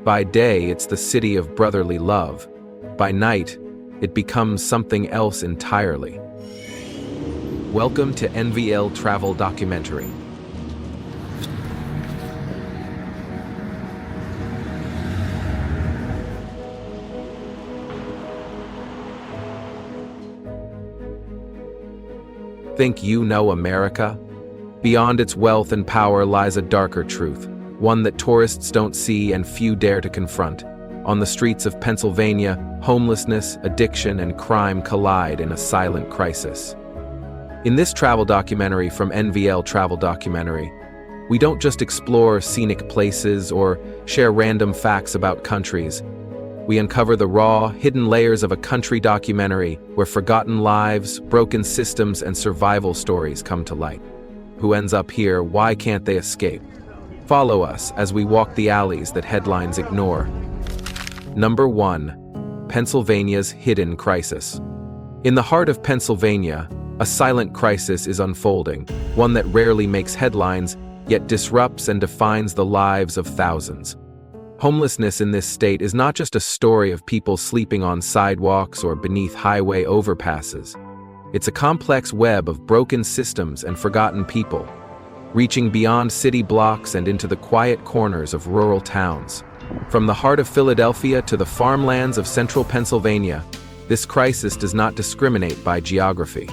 By day, it's the city of brotherly love. By night, it becomes something else entirely. Welcome to NVL Travel Documentary. Think you know America? Beyond its wealth and power lies a darker truth, one that tourists don't see and few dare to confront. On the streets of Pennsylvania, homelessness, addiction, and crime collide in a silent crisis. In this travel documentary from NVL Travel Documentary, we don't just explore scenic places or share random facts about countries. We uncover the raw, hidden layers of a country documentary where forgotten lives, broken systems, and survival stories come to light. Who ends up here? Why can't they escape? Follow us as we walk the alleys that headlines ignore. Number 1. Pennsylvania's hidden crisis. In the heart of Pennsylvania, a silent crisis is unfolding, one that rarely makes headlines, yet disrupts and defines the lives of thousands. Homelessness in this state is not just a story of people sleeping on sidewalks or beneath highway overpasses. It's a complex web of broken systems and forgotten people, reaching beyond city blocks and into the quiet corners of rural towns. From the heart of Philadelphia to the farmlands of central Pennsylvania, this crisis does not discriminate by geography.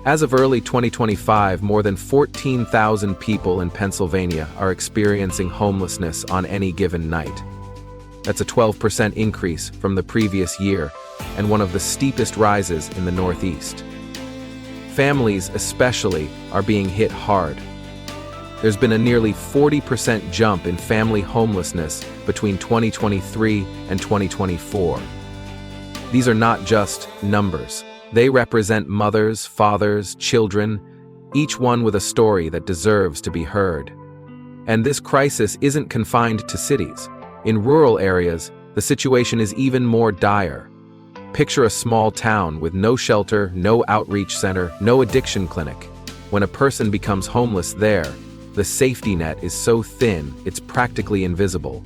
As of early 2025, more than 14,000 people in Pennsylvania are experiencing homelessness on any given night. That's a 12% increase from the previous year and one of the steepest rises in the Northeast. Families, especially, are being hit hard. There's been a nearly 40% jump in family homelessness between 2023 and 2024. These are not just numbers. They represent mothers, fathers, children, each one with a story that deserves to be heard. And this crisis isn't confined to cities. In rural areas, the situation is even more dire. Picture a small town with no shelter, no outreach center, no addiction clinic. When a person becomes homeless there, the safety net is so thin, it's practically invisible.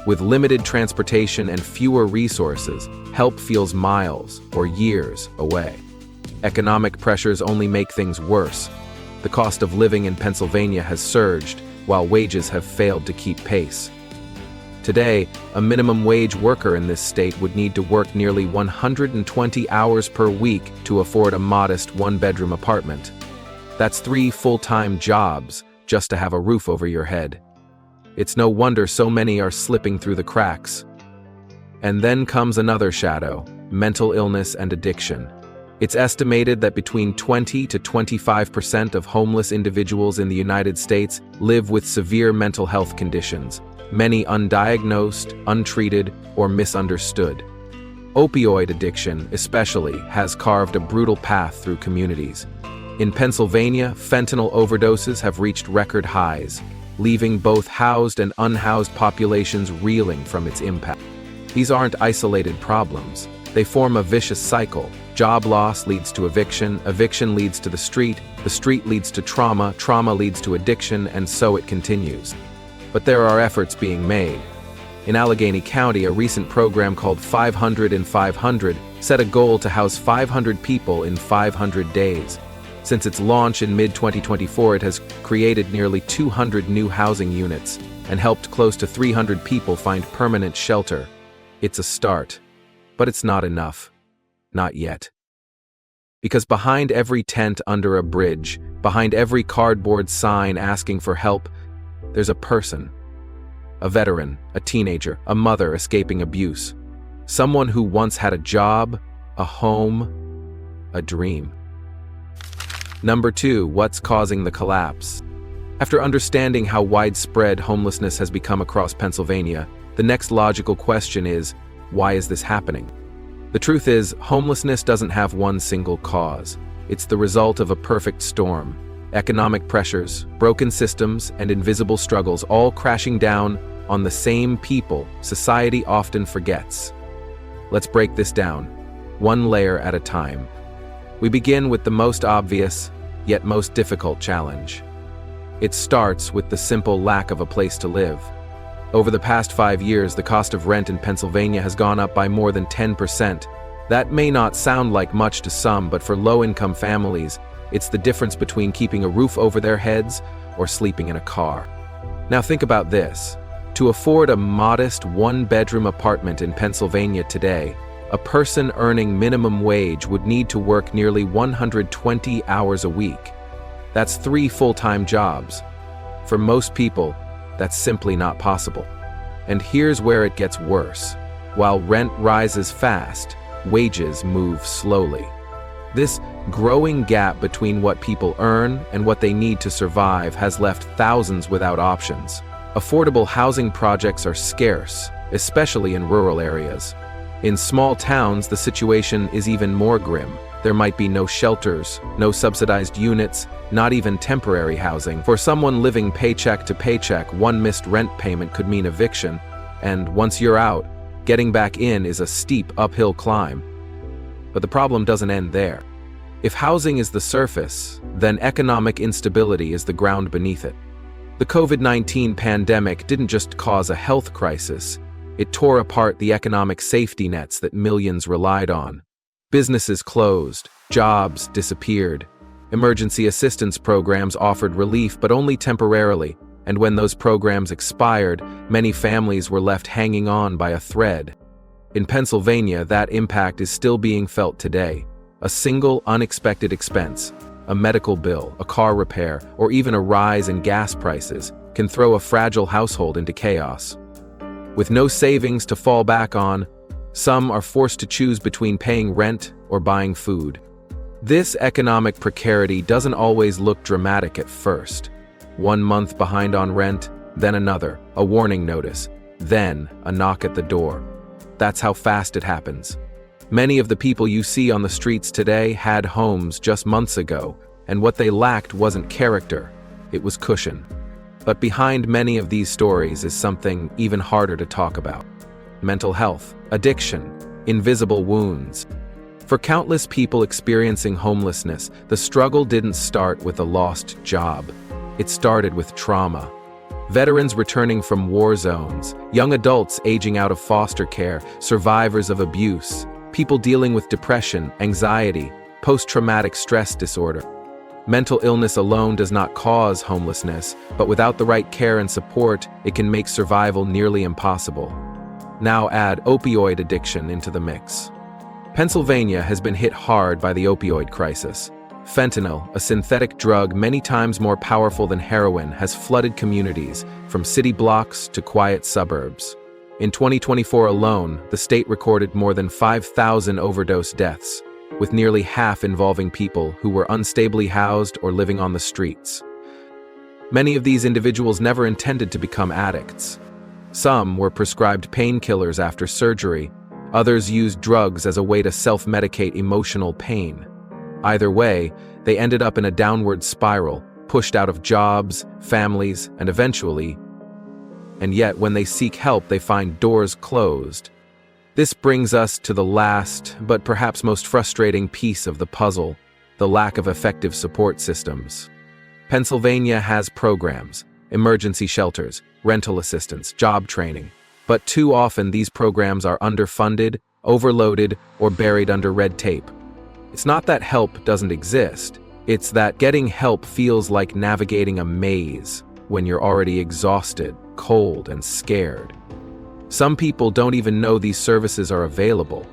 With limited transportation and fewer resources, help feels miles or years away. Economic pressures only make things worse. The cost of living in Pennsylvania has surged, while wages have failed to keep pace. Today, a minimum wage worker in this state would need to work nearly 120 hours per week to afford a modest one-bedroom apartment. That's 3 full-time jobs just to have a roof over your head. It's no wonder so many are slipping through the cracks. And then comes another shadow: mental illness and addiction. It's estimated that between 20 to 25% of homeless individuals in the United States live with severe mental health conditions, many undiagnosed, untreated, or misunderstood. Opioid addiction, especially, has carved a brutal path through communities. In Pennsylvania, fentanyl overdoses have reached record highs, leaving both housed and unhoused populations reeling from its impact. These aren't isolated problems. They form a vicious cycle. Job loss leads to eviction, eviction leads to the street leads to trauma, trauma leads to addiction, and so it continues. But there are efforts being made. In Allegheny County, a recent program called 500 in 500 set a goal to house 500 people in 500 days. Since its launch in mid-2024, it has created nearly 200 new housing units and helped close to 300 people find permanent shelter. It's a start, but it's not enough. Not yet. Because behind every tent under a bridge, behind every cardboard sign asking for help, there's a person. A veteran, a teenager, a mother escaping abuse. Someone who once had a job, a home, a dream. Number 2, what's causing the collapse? After understanding how widespread homelessness has become across Pennsylvania, the next logical question is, why is this happening? The truth is, homelessness doesn't have one single cause. It's the result of a perfect storm. Economic pressures, broken systems, and invisible struggles all crashing down on the same people society often forgets. Let's break this down, one layer at a time. We begin with the most obvious, yet most difficult challenge. It starts with the simple lack of a place to live. Over the past 5 years, the cost of rent in Pennsylvania has gone up by more than 10%. That may not sound like much to some, but for low-income families, it's the difference between keeping a roof over their heads or sleeping in a car. Now think about this. To afford a modest one-bedroom apartment in Pennsylvania today, a person earning minimum wage would need to work nearly 120 hours a week. That's 3 full-time jobs. For most people, that's simply not possible. And here's where it gets worse. While rent rises fast, wages move slowly. This growing gap between what people earn and what they need to survive has left thousands without options. Affordable housing projects are scarce, especially in rural areas. In small towns, the situation is even more grim. There might be no shelters, no subsidized units, not even temporary housing. For someone living paycheck to paycheck, one missed rent payment could mean eviction, and once you're out, getting back in is a steep uphill climb. But the problem doesn't end there. If housing is the surface, then economic instability is the ground beneath it. The COVID-19 pandemic didn't just cause a health crisis, it tore apart the economic safety nets that millions relied on. Businesses closed, jobs disappeared. Emergency assistance programs offered relief, but only temporarily, and when those programs expired, many families were left hanging on by a thread. In Pennsylvania, that impact is still being felt today. A single unexpected expense, a medical bill, a car repair, or even a rise in gas prices can throw a fragile household into chaos. With no savings to fall back on, some are forced to choose between paying rent or buying food. This economic precarity doesn't always look dramatic at first. 1 month behind on rent, then another, a warning notice, then a knock at the door. That's how fast it happens. Many of the people you see on the streets today had homes just months ago, and what they lacked wasn't character, it was cushion. But behind many of these stories is something even harder to talk about. Mental health, addiction, invisible wounds. For countless people experiencing homelessness, the struggle didn't start with a lost job. It started with trauma. Veterans returning from war zones, young adults aging out of foster care, survivors of abuse, people dealing with depression, anxiety, post-traumatic stress disorder. Mental illness alone does not cause homelessness, but without the right care and support, it can make survival nearly impossible. Now add opioid addiction into the mix. Pennsylvania has been hit hard by the opioid crisis. Fentanyl, a synthetic drug many times more powerful than heroin, has flooded communities, from city blocks to quiet suburbs. In 2024 alone, the state recorded more than 5,000 overdose deaths, with nearly half involving people who were unstably housed or living on the streets. Many of these individuals never intended to become addicts. Some were prescribed painkillers after surgery, others used drugs as a way to self-medicate emotional pain. Either way, they ended up in a downward spiral, pushed out of jobs, families, and eventually, and yet when they seek help, they find doors closed. This brings us to the last, but perhaps most frustrating piece of the puzzle, the lack of effective support systems. Pennsylvania has programs, emergency shelters, rental assistance, job training, but too often these programs are underfunded, overloaded, or buried under red tape. It's not that help doesn't exist, it's that getting help feels like navigating a maze when you're already exhausted, cold, and scared. Some people don't even know these services are available.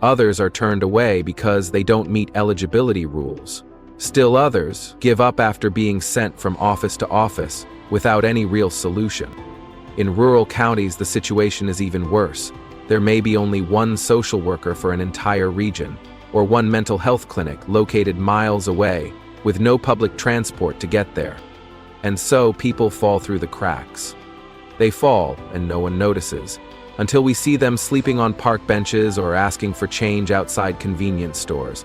Others are turned away because they don't meet eligibility rules. Still others give up after being sent from office to office without any real solution. In rural counties, the situation is even worse. There may be only one social worker for an entire region, or one mental health clinic located miles away, with no public transport to get there. And so people fall through the cracks. They fall, and no one notices, until we see them sleeping on park benches or asking for change outside convenience stores.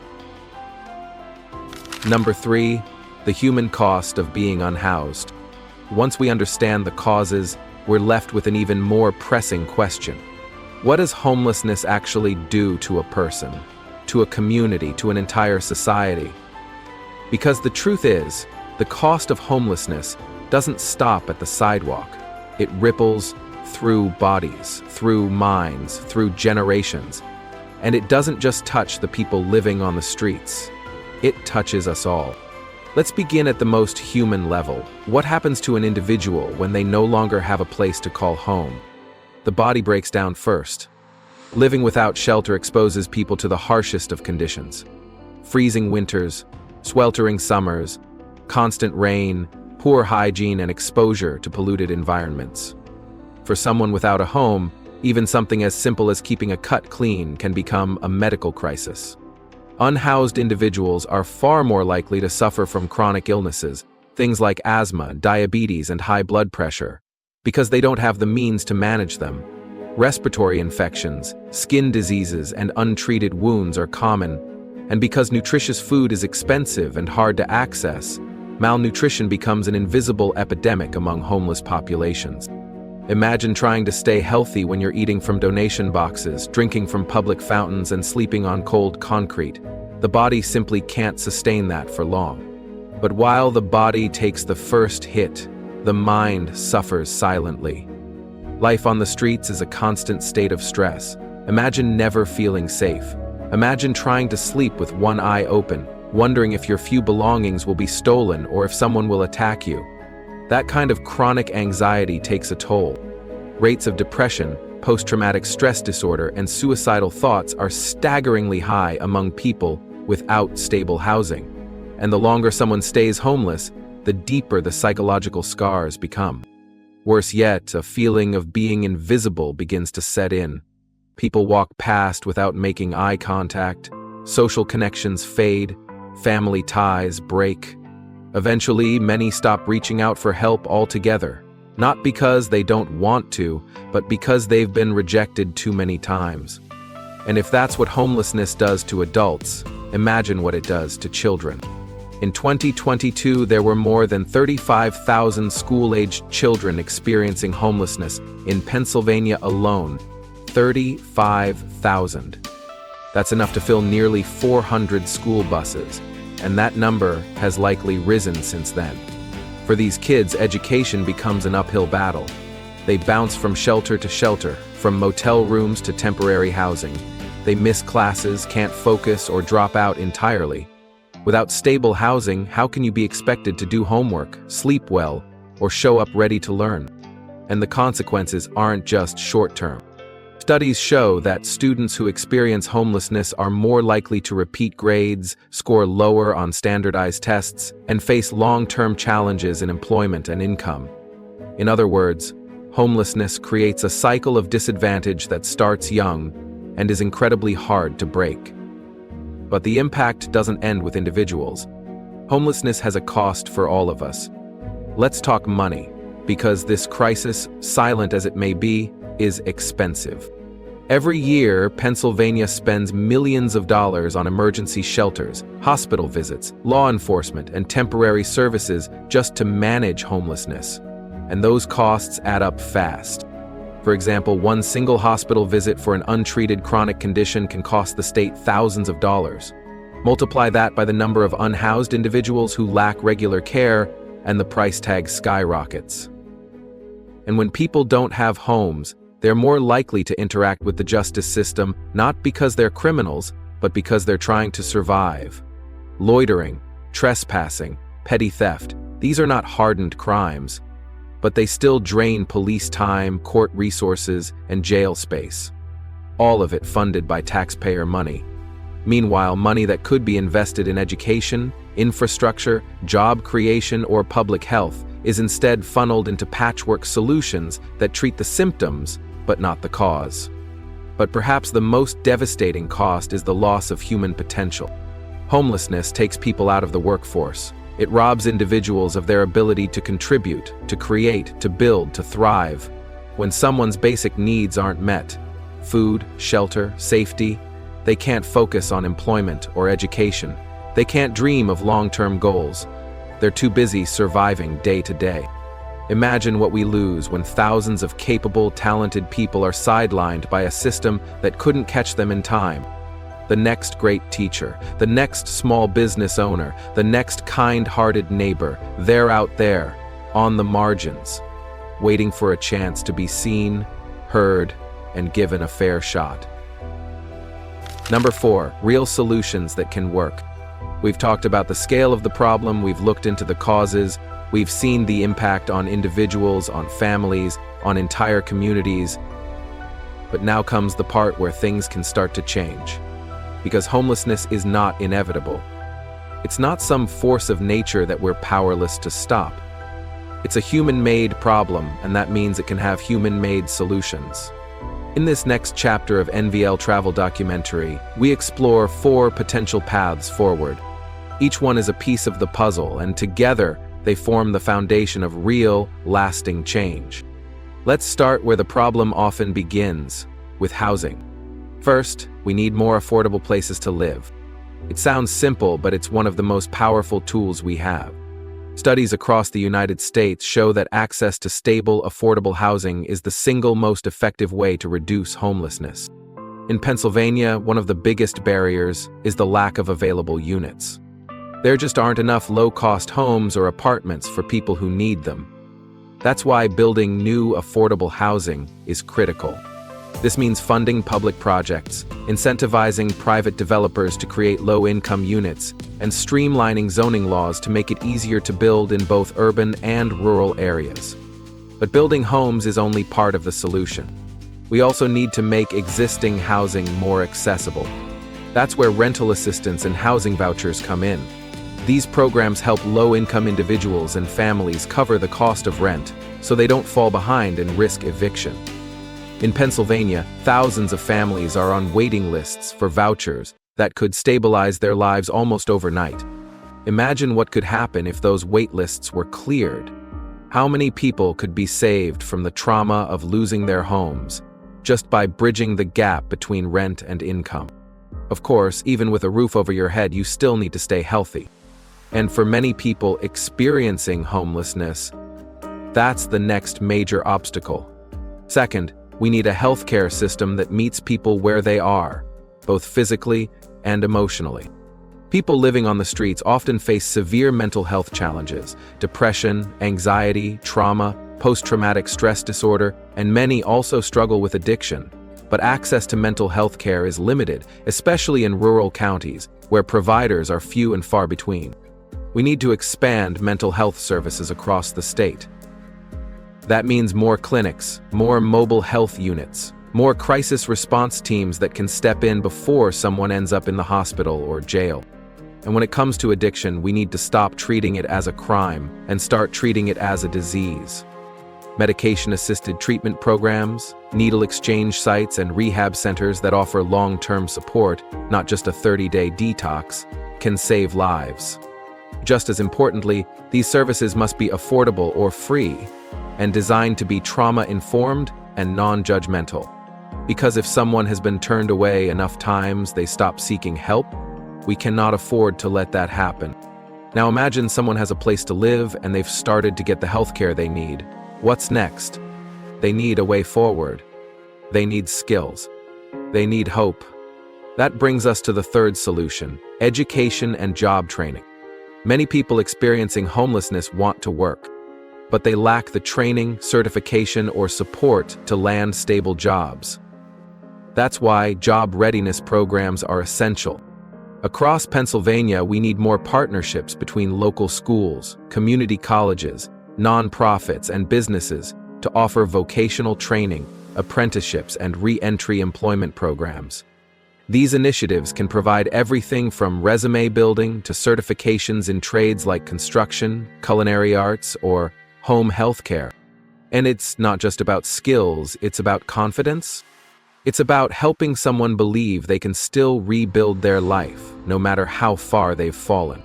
Number 3, the human cost of being unhoused. Once we understand the causes, we're left with an even more pressing question. What does homelessness actually do to a person, to a community, to an entire society? Because the truth is, the cost of homelessness doesn't stop at the sidewalk. It ripples through bodies, through minds, through generations. And it doesn't just touch the people living on the streets. It touches us all. Let's begin at the most human level. What happens to an individual when they no longer have a place to call home? The body breaks down first. Living without shelter exposes people to the harshest of conditions. Freezing winters, sweltering summers, constant rain, poor hygiene, and exposure to polluted environments. For someone without a home, even something as simple as keeping a cut clean can become a medical crisis. Unhoused individuals are far more likely to suffer from chronic illnesses, things like asthma, diabetes, and high blood pressure, because they don't have the means to manage them. Respiratory infections, skin diseases, and untreated wounds are common, and because nutritious food is expensive and hard to access, malnutrition becomes an invisible epidemic among homeless populations. Imagine trying to stay healthy when you're eating from donation boxes, drinking from public fountains, and sleeping on cold concrete. The body simply can't sustain that for long. But while the body takes the first hit, the mind suffers silently. Life on the streets is a constant state of stress. Imagine never feeling safe. Imagine trying to sleep with one eye open, wondering if your few belongings will be stolen or if someone will attack you. That kind of chronic anxiety takes a toll. Rates of depression, post-traumatic stress disorder, and suicidal thoughts are staggeringly high among people without stable housing. And the longer someone stays homeless, the deeper the psychological scars become. Worse yet, a feeling of being invisible begins to set in. People walk past without making eye contact, social connections fade, family ties break. Eventually, many stop reaching out for help altogether, not because they don't want to, but because they've been rejected too many times. And if that's what homelessness does to adults, imagine what it does to children. In 2022, there were more than 35,000 school-aged children experiencing homelessness in Pennsylvania alone. 35,000. That's enough to fill nearly 400 school buses, and that number has likely risen since then. For these kids, education becomes an uphill battle. They bounce from shelter to shelter, from motel rooms to temporary housing. They miss classes, can't focus, or drop out entirely. Without stable housing, how can you be expected to do homework, sleep well, or show up ready to learn? And the consequences aren't just short-term. Studies show that students who experience homelessness are more likely to repeat grades, score lower on standardized tests, and face long-term challenges in employment and income. In other words, homelessness creates a cycle of disadvantage that starts young and is incredibly hard to break. But the impact doesn't end with individuals. Homelessness has a cost for all of us. Let's talk money, because this crisis, silent as it may be, is expensive. Every year, Pennsylvania spends millions of dollars on emergency shelters, hospital visits, law enforcement, and temporary services just to manage homelessness. And those costs add up fast. For example, one single hospital visit for an untreated chronic condition can cost the state thousands of dollars. Multiply that by the number of unhoused individuals who lack regular care, and the price tag skyrockets. And when people don't have homes, they're more likely to interact with the justice system, not because they're criminals, but because they're trying to survive. Loitering, trespassing, petty theft, these are not hardened crimes, but they still drain police time, court resources, and jail space. All of it funded by taxpayer money. Meanwhile, money that could be invested in education, infrastructure, job creation, or public health is instead funneled into patchwork solutions that treat the symptoms, but not the cause. But perhaps the most devastating cost is the loss of human potential. Homelessness takes people out of the workforce. It robs individuals of their ability to contribute, to create, to build, to thrive. When someone's basic needs aren't met, food, shelter, safety, they can't focus on employment or education. They can't dream of long-term goals. They're too busy surviving day to day. Imagine what we lose when thousands of capable, talented people are sidelined by a system that couldn't catch them in time. The next great teacher, the next small business owner, the next kind-hearted neighbor, they're out there, on the margins. waiting for a chance to be seen, heard, and given a fair shot. Number 4, real solutions that can work. We've talked about the scale of the problem, we've looked into the causes, we've seen the impact on individuals, on families, on entire communities. But now comes the part where things can start to change. Because homelessness is not inevitable. It's not some force of nature that we're powerless to stop. It's a human-made problem, and that means it can have human-made solutions. In this next chapter of NVL Travel Documentary, we explore 4 potential paths forward. Each one is a piece of the puzzle, and together they form the foundation of real, lasting change. Let's start where the problem often begins, with housing. First, we need more affordable places to live. It sounds simple, but it's one of the most powerful tools we have. Studies across the United States show that access to stable, affordable housing is the single most effective way to reduce homelessness. In Pennsylvania, one of the biggest barriers is the lack of available units. There just aren't enough low-cost homes or apartments for people who need them. That's why building new, affordable housing is critical. This means funding public projects, incentivizing private developers to create low-income units, and streamlining zoning laws to make it easier to build in both urban and rural areas. But building homes is only part of the solution. We also need to make existing housing more accessible. That's where rental assistance and housing vouchers come in. These programs help low-income individuals and families cover the cost of rent, so they don't fall behind and risk eviction. In Pennsylvania, thousands of families are on waiting lists for vouchers that could stabilize their lives almost overnight. Imagine what could happen if those wait lists were cleared. How many people could be saved from the trauma of losing their homes just by bridging the gap between rent and income? Of course, even with a roof over your head, you still need to stay healthy. And for many people experiencing homelessness, that's the next major obstacle. Second, we need a healthcare system that meets people where they are, both physically and emotionally. People living on the streets often face severe mental health challenges, depression, anxiety, trauma, post-traumatic stress disorder, and many also struggle with addiction. But access to mental health care is limited, especially in rural counties, where providers are few and far between. We need to expand mental health services across the state. That means more clinics, more mobile health units, more crisis response teams that can step in before someone ends up in the hospital or jail. And when it comes to addiction, we need to stop treating it as a crime and start treating it as a disease. Medication-assisted treatment programs, needle exchange sites, and rehab centers that offer long-term support, not just a 30-day detox, can save lives. Just as importantly, these services must be affordable or free, and designed to be trauma-informed and non-judgmental. Because if someone has been turned away enough times they stop seeking help, we cannot afford to let that happen. Now imagine someone has a place to live and they've started to get the healthcare they need. What's next? They need a way forward. They need skills. They need hope. That brings us to the third solution: education and job training. Many people experiencing homelessness want to work, but they lack the training, certification, or support to land stable jobs. That's why job readiness programs are essential. Across Pennsylvania, we need more partnerships between local schools, community colleges, nonprofits, and businesses to offer vocational training, apprenticeships, and re-entry employment programs. These initiatives can provide everything from resume building to certifications in trades like construction, culinary arts, or home healthcare. And it's not just about skills, it's about confidence. It's about helping someone believe they can still rebuild their life, no matter how far they've fallen.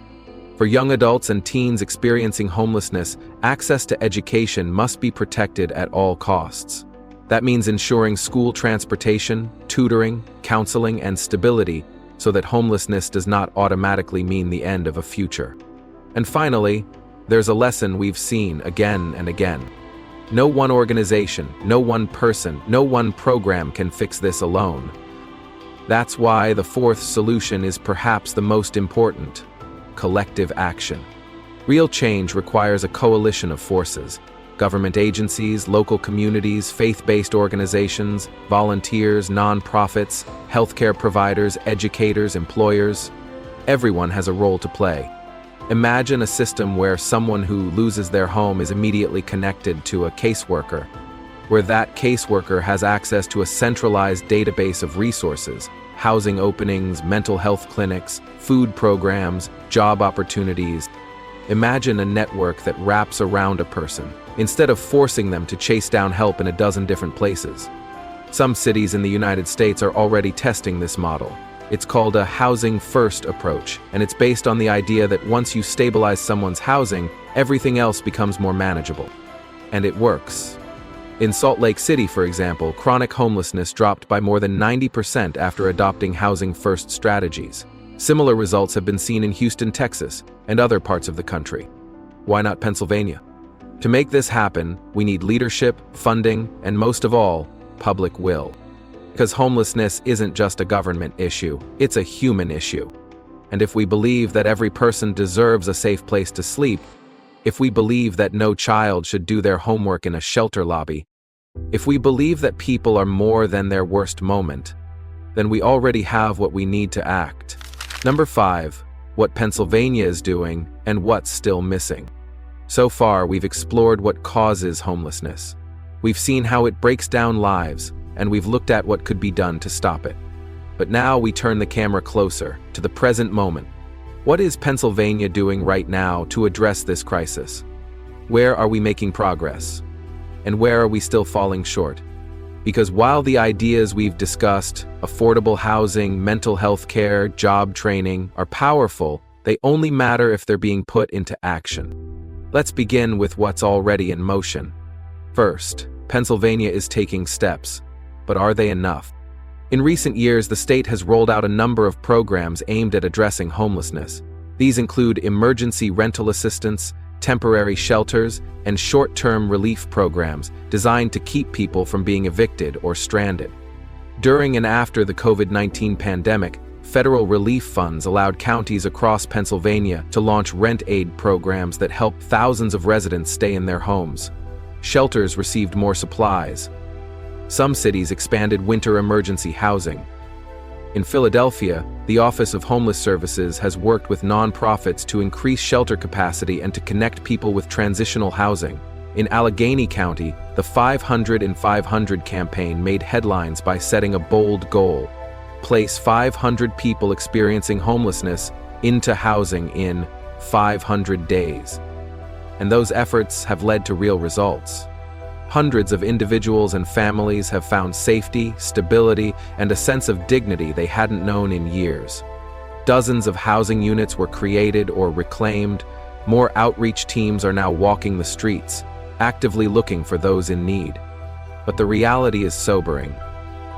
For young adults and teens experiencing homelessness, access to education must be protected at all costs. That means ensuring school transportation, tutoring, counseling, and stability so that homelessness does not automatically mean the end of a future. And finally, there's a lesson we've seen again and again. No one organization, no one person, no one program can fix this alone. That's why the fourth solution is perhaps the most important: collective action. Real change requires a coalition of forces. Government agencies, local communities, faith-based organizations, volunteers, nonprofits, healthcare providers, educators, employers. Everyone has a role to play. Imagine a system where someone who loses their home is immediately connected to a caseworker, where that caseworker has access to a centralized database of resources, housing openings, mental health clinics, food programs, job opportunities. Imagine a network that wraps around a person, instead of forcing them to chase down help in a dozen different places. Some cities in the United States are already testing this model. It's called a housing-first approach, and it's based on the idea that once you stabilize someone's housing, everything else becomes more manageable. And it works. In Salt Lake City, for example, chronic homelessness dropped by more than 90% after adopting housing-first strategies. Similar results have been seen in Houston, Texas, and other parts of the country. Why not Pennsylvania? To make this happen, we need leadership, funding, and most of all, public will. Because homelessness isn't just a government issue, it's a human issue. And if we believe that every person deserves a safe place to sleep, if we believe that no child should do their homework in a shelter lobby, if we believe that people are more than their worst moment, then we already have what we need to act. Number 5, what Pennsylvania is doing and what's still missing. So far, we've explored what causes homelessness. We've seen how it breaks down lives, and we've looked at what could be done to stop it. But now we turn the camera closer to the present moment. What is Pennsylvania doing right now to address this crisis? Where are we making progress? And where are we still falling short? Because while the ideas we've discussed, affordable housing, mental health care, job training, are powerful, they only matter if they're being put into action. Let's begin with what's already in motion. First, Pennsylvania is taking steps, but are they enough? In recent years, the state has rolled out a number of programs aimed at addressing homelessness. These include emergency rental assistance, temporary shelters, and short-term relief programs designed to keep people from being evicted or stranded. During and after the COVID-19 pandemic, federal relief funds allowed counties across Pennsylvania to launch rent aid programs that helped thousands of residents stay in their homes. Shelters received more supplies. Some cities expanded winter emergency housing. In Philadelphia, the Office of Homeless Services has worked with nonprofits to increase shelter capacity and to connect people with transitional housing. In Allegheny County, the 500 in 500 campaign made headlines by setting a bold goal: place 500 people experiencing homelessness into housing in 500 days. And those efforts have led to real results. Hundreds of individuals and families have found safety, stability, and a sense of dignity they hadn't known in years. Dozens of housing units were created or reclaimed. More outreach teams are now walking the streets, actively looking for those in need. But the reality is sobering.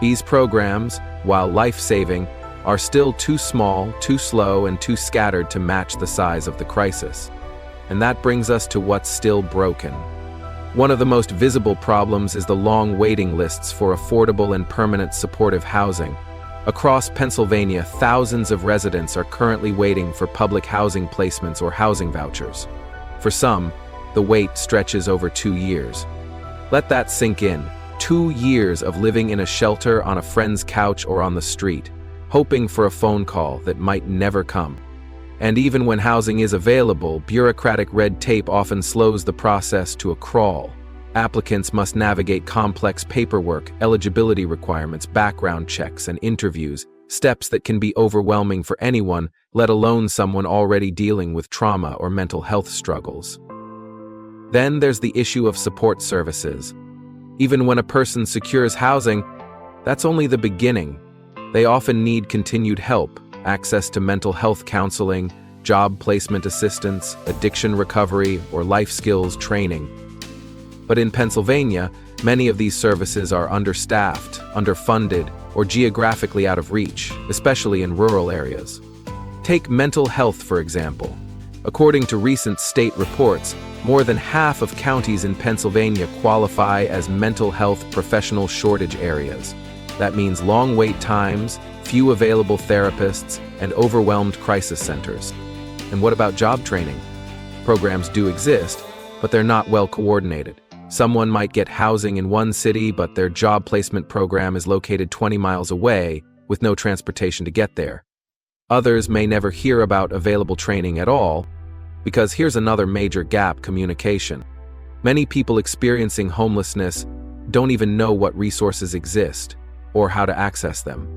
These programs, while life-saving, are still too small, too slow, and too scattered to match the size of the crisis. And that brings us to what's still broken. One of the most visible problems is the long waiting lists for affordable and permanent supportive housing. Across Pennsylvania, thousands of residents are currently waiting for public housing placements or housing vouchers. For some, the wait stretches over 2 years. Let that sink in. 2 years of living in a shelter, on a friend's couch, or on the street, hoping for a phone call that might never come. And even when housing is available, bureaucratic red tape often slows the process to a crawl. Applicants must navigate complex paperwork, eligibility requirements, background checks, and interviews, steps that can be overwhelming for anyone, let alone someone already dealing with trauma or mental health struggles. Then there's the issue of support services. Even when a person secures housing, that's only the beginning. They often need continued help, access to mental health counseling, job placement assistance, addiction recovery, or life skills training. But in Pennsylvania, many of these services are understaffed, underfunded, or geographically out of reach, especially in rural areas. Take mental health, for example. According to recent state reports, more than half of counties in Pennsylvania qualify as mental health professional shortage areas. That means long wait times, few available therapists, and overwhelmed crisis centers. And what about job training? Programs do exist, but they're not well coordinated. Someone might get housing in one city, but their job placement program is located 20 miles away with no transportation to get there. Others may never hear about available training at all, because here's another major gap: communication. Many people experiencing homelessness don't even know what resources exist or how to access them.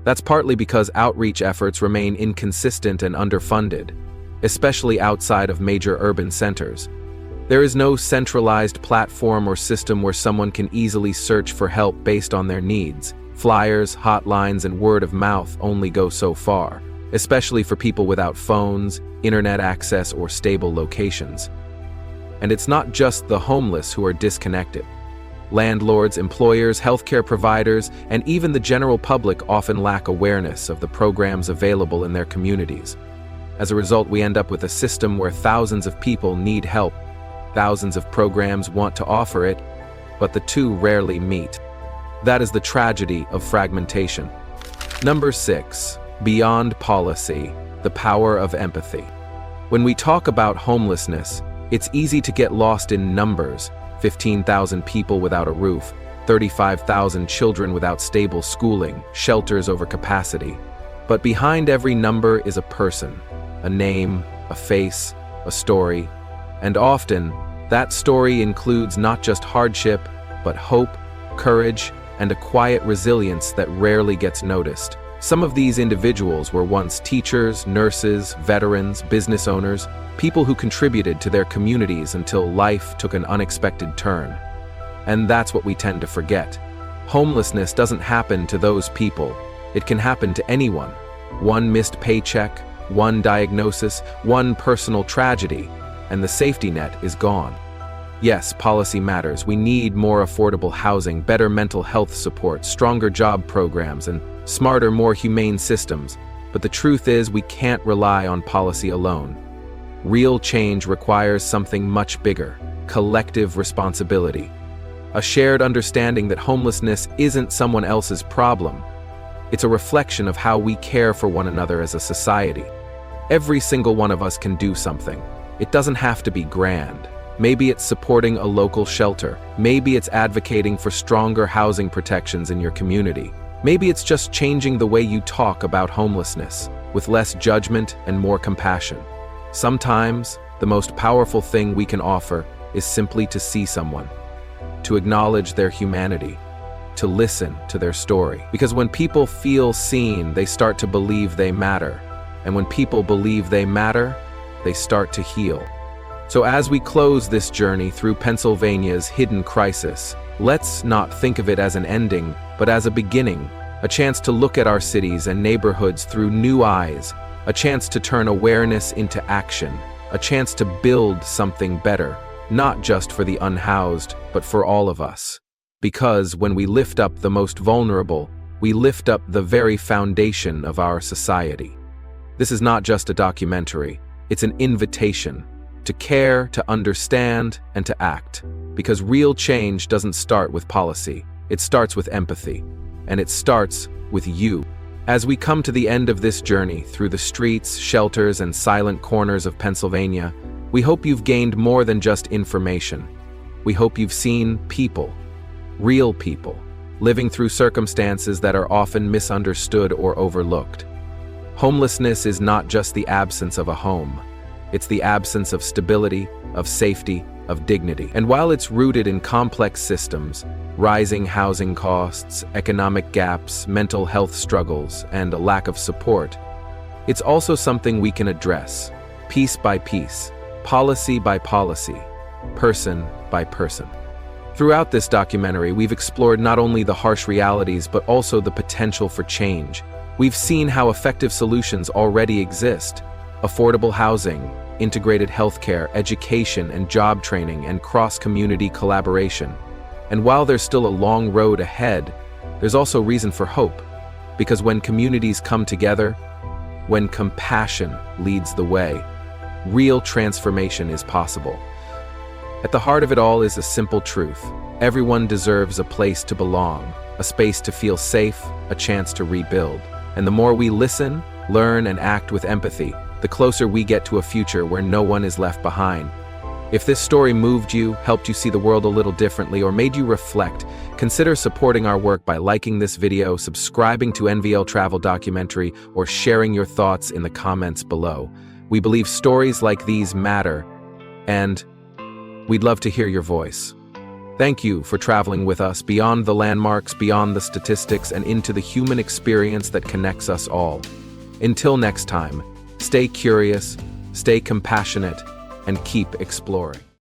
That's partly because outreach efforts remain inconsistent and underfunded, especially outside of major urban centers. There is no centralized platform or system where someone can easily search for help based on their needs. Flyers, hotlines, and word of mouth only go so far, especially for people without phones, internet access, or stable locations. And it's not just the homeless who are disconnected. Landlords, employers, healthcare providers, and even the general public often lack awareness of the programs available in their communities. As a result, we end up with a system where thousands of people need help. Thousands of programs want to offer it, but the two rarely meet. That is the tragedy of fragmentation. Number 6. Beyond policy, the power of empathy. When we talk about homelessness, it's easy to get lost in numbers: 15,000 people without a roof, 35,000 children without stable schooling, shelters over capacity. But behind every number is a person, a name, a face, a story. And often, that story includes not just hardship, but hope, courage, and a quiet resilience that rarely gets noticed. Some of these individuals were once teachers, nurses, veterans, business owners, people who contributed to their communities until life took an unexpected turn. And that's what we tend to forget. Homelessness doesn't happen to those people. It can happen to anyone. One missed paycheck, one diagnosis, one personal tragedy, and the safety net is gone. Yes, policy matters. We need more affordable housing, better mental health support, stronger job programs, and smarter, more humane systems. But the truth is, we can't rely on policy alone. Real change requires something much bigger: collective responsibility. A shared understanding that homelessness isn't someone else's problem. It's a reflection of how we care for one another as a society. Every single one of us can do something. It doesn't have to be grand. Maybe it's supporting a local shelter. Maybe it's advocating for stronger housing protections in your community. Maybe it's just changing the way you talk about homelessness, with less judgment and more compassion. Sometimes, the most powerful thing we can offer is simply to see someone, to acknowledge their humanity, to listen to their story. Because when people feel seen, they start to believe they matter. And when people believe they matter, they start to heal. So as we close this journey through Pennsylvania's hidden crisis, let's not think of it as an ending, but as a beginning, a chance to look at our cities and neighborhoods through new eyes, a chance to turn awareness into action, a chance to build something better, not just for the unhoused, but for all of us. Because when we lift up the most vulnerable, we lift up the very foundation of our society. This is not just a documentary, it's an invitation to care, to understand, and to act. Because real change doesn't start with policy, it starts with empathy, and it starts with you. As we come to the end of this journey through the streets, shelters, and silent corners of Pennsylvania, we hope you've gained more than just information. We hope you've seen people, real people, living through circumstances that are often misunderstood or overlooked. Homelessness is not just the absence of a home. It's the absence of stability, of safety, of dignity. And while it's rooted in complex systems, rising housing costs, economic gaps, mental health struggles, and a lack of support, it's also something we can address, piece by piece, policy by policy, person by person. Throughout this documentary, we've explored not only the harsh realities, but also the potential for change. We've seen how effective solutions already exist: affordable housing, integrated healthcare, education and job training, and cross-community collaboration. And while there's still a long road ahead, there's also reason for hope. Because when communities come together, when compassion leads the way, real transformation is possible. At the heart of it all is a simple truth: everyone deserves a place to belong, a space to feel safe, a chance to rebuild. And the more we listen, learn, and act with empathy, the closer we get to a future where no one is left behind. If this story moved you, helped you see the world a little differently, or made you reflect, consider supporting our work by liking this video, subscribing to NVL Travel Documentary, or sharing your thoughts in the comments below. We believe stories like these matter, and we'd love to hear your voice. Thank you for traveling with us beyond the landmarks, beyond the statistics, and into the human experience that connects us all. Until next time, stay curious, stay compassionate, and keep exploring.